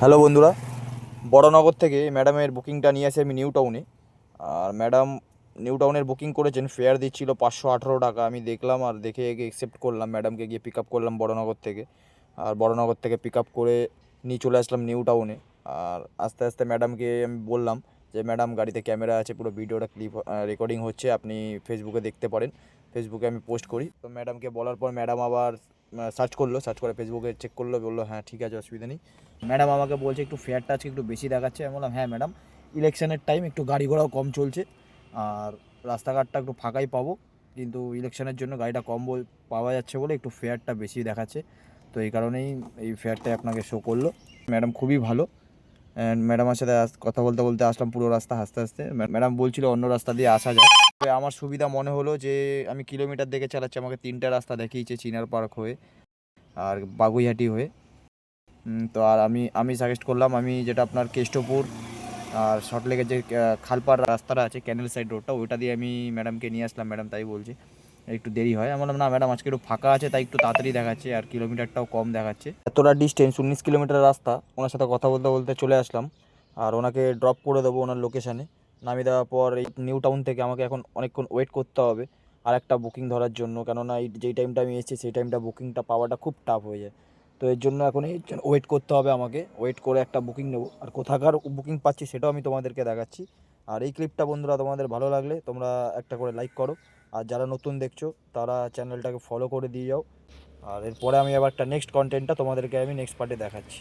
Hello বন্ধুরা, বড়নগর থেকে ম্যাডামের বুকিংটা নিয়ে আসি আমি নিউ টাউনে। আর ম্যাডাম নিউ টাউনের বুকিং করেছেন, ফেয়ার দিচ্ছিল 518 টাকা। আমি দেখলাম আর দেখে অ্যাকসেপ্ট করলাম, ম্যাডামকে গিয়ে পিক আপ করলাম বড়নগর থেকে। আর বড়নগর থেকে পিক আপ করে নিয়ে চলে আসলাম নিউ টাউনে। আর আস্তে আস্তে ম্যাডামকে আমি বললাম যে ম্যাডাম, গাড়িতে ক্যামেরা আছে, পুরো ভিডিওটা রেকর্ডিং হচ্ছে, আপনি ফেসবুকে দেখতে পারেন। ফেসবুকে আমি পোস্ট করি। তো ম্যাডামকে বলার পর ম্যাডাম আবার সার্চ করে ফেসবুকে চেক করলো, বললো হ্যাঁ ঠিক আছে, অসুবিধা নেই। ম্যাডাম আমাকে বলছে একটু ফেয়ারটা আজকে একটু বেশি দেখাচ্ছে। আমি বললাম হ্যাঁ ম্যাডাম, ইলেকশনের টাইম, একটু গাড়ি ঘোড়াও কম চলছে, আর রাস্তাঘাটটা একটু ফাঁকাই পাবো, কিন্তু ইলেকশনের জন্য গাড়িটা কম পাওয়া যাচ্ছে বলে একটু ফেয়ারটা বেশি দেখাচ্ছে। তো এই কারণেই এই ফেয়ারটাই আপনাকে শো করলো। ম্যাডাম খুবই ভালো। অ্যান্ড ম্যাডামের সাথে কথা বলতে বলতে আসলাম পুরো রাস্তা হাসতে হাসতে। ম্যাডাম বলছিল অন্য রাস্তা দিয়ে আসা যায়। তবে আমার সুবিধা মনে হলো যে আমি কিলোমিটার দেখে চালাচ্ছি, আমাকে 3টে রাস্তা দেখিয়েছে, চিনার পার্ক হয়ে আর বাগুইহাটি হয়ে। তো আর আমি আমি সাজেস্ট করলাম, আমি যেটা আপনার কেষ্টপুর আর সল্টলেকের যে খালপাড় রাস্তাটা আছে, ক্যানেল সাইড রোডটা, ওইটা দিয়ে আমি ম্যাডামকে নিয়ে আসলাম। ম্যাডাম তাই বলছে একটু দেরি হয়। আমি বললাম না ম্যাডাম, আজকে একটু ফাঁকা আছে তাই একটু তাড়াতাড়ি দেখাচ্ছে, আর কিলোমিটারটাও কম দেখাচ্ছে। এতটা ডিস্টেন্স 19 কিলোমিটার রাস্তা, ওনার সাথে কথা বলতে বলতে চলে আসলাম। আর ওনাকে ড্রপ করে দেবো ওনার লোকেশানে। নামিয়ে দেওয়ার পর এই নিউ টাউন থেকে আমাকে এখন অনেকক্ষণ ওয়েট করতে হবে আর একটা বুকিং ধরার জন্য, কেননা এই যেই টাইমটা আমি এসেছি সেই টাইমটা বুকিংটা পাওয়াটা খুব টাফ হয়ে যায়। তো এর জন্য এখন এই ওয়েট করতে হবে আমাকে, ওয়েট করে একটা বুকিং নেবো। আর কোথাকার বুকিং পাচ্ছি সেটাও আমি তোমাদেরকে দেখাচ্ছি। আর এই ক্লিপটা বন্ধুরা তোমাদের ভালো লাগলে তোমরা একটা করে লাইক করো, আর যারা নতুন দেখছো তারা চ্যানেলটাকে ফলো করে দিয়ে যাও। আর এরপরে আমি আবার একটা নেক্সট কন্টেন্টটা তোমাদেরকে আমি নেক্সট পার্টে দেখাচ্ছি।